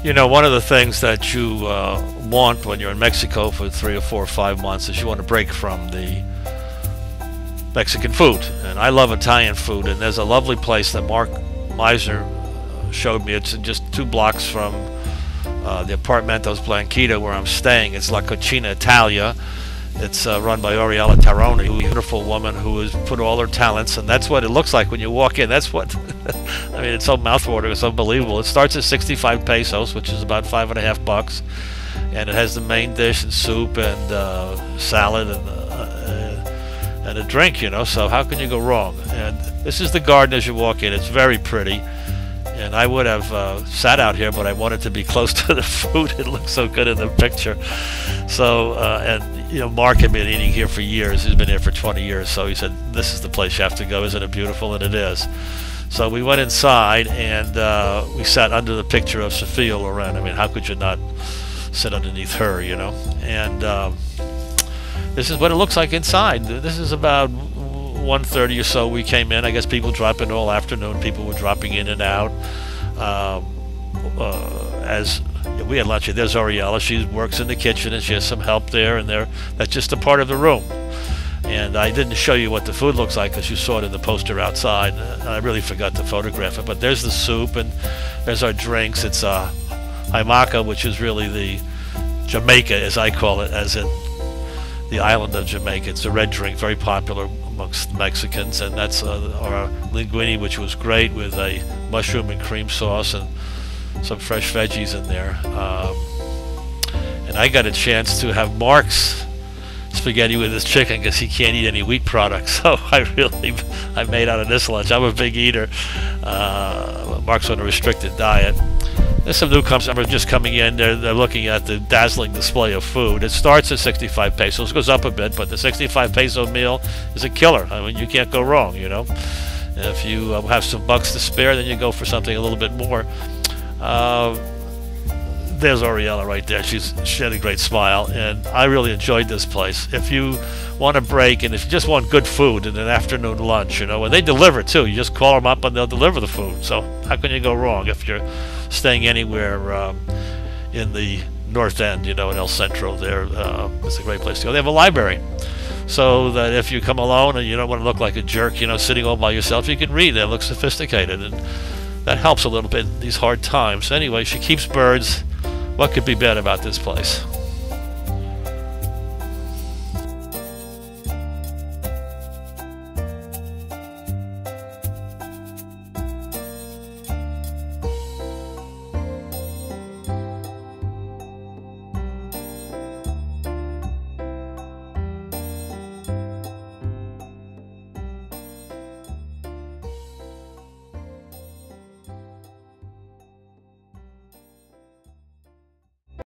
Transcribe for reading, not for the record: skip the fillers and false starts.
You know, one of the things that you want when you're in Mexico for 3 or 4 or 5 months is you want to break from the Mexican food. And I love Italian food, and there's a lovely place that Mark Meisner showed me. It's just 2 blocks from the Apartamentos Blanquita where I'm staying. It's La Cuccina Italia. It's run by Oriella Taroni, a beautiful woman who has put all her talents, and that's what it looks like when you walk in. That's what, I mean, it's so mouthwatering, it's unbelievable. It starts at 65 pesos, which is about $5.50, and it has the main dish and soup and salad and a drink, you know, so how can you go wrong? And this is the garden as you walk in. It's very pretty, and I would have sat out here, but I wanted to be close to the food. It looks so good in the picture. So, and you know, Mark had been eating here for years. He's been here for 20 years, so he said, this is the place you have to go. Isn't it beautiful? And it is. So we went inside, and we sat under the picture of Sophia Loren. I mean, how could you not sit underneath her, you know? And this is what it looks like inside. This is about 1:30 or so we came in. I guess people drop in all afternoon. People were dropping in and out. As we had lunch, there's Oriella. She works in the kitchen, and she has some help there, and that's just a part of the room. And I didn't show you what the food looks like because you saw it in the poster outside. I really forgot to photograph it. But there's the soup, and there's our drinks. It's Jamaica, which is really the Jamaica, as I call it, as in the island of Jamaica. It's a red drink, very popular amongst Mexicans, and that's our linguine, which was great, with a mushroom and cream sauce and some fresh veggies in there. And I got a chance to have Mark's spaghetti with his chicken because he can't eat any wheat products. So I made out of this lunch. I'm a big eater. Mark's on a restricted diet. There's some newcomers just coming in. They're looking at the dazzling display of food. It starts at 65 pesos, goes up a bit, but the 65 peso meal is a killer. I mean, you can't go wrong, you know. And if you have some bucks to spare, then you go for something a little bit more. There's Oriella right there. She had a great smile, and I really enjoyed this place. If you want a break, and if you just want good food and an afternoon lunch, you know, and they deliver too. You just call them up and they'll deliver the food. So how can you go wrong if you're staying anywhere in the North End, you know, in El Centro? There, it's a great place to go. They have a library, so that if you come alone and you don't want to look like a jerk, you know, sitting all by yourself, you can read. They look sophisticated, and that helps a little bit in these hard times. Anyway, she keeps birds. What could be bad about this place?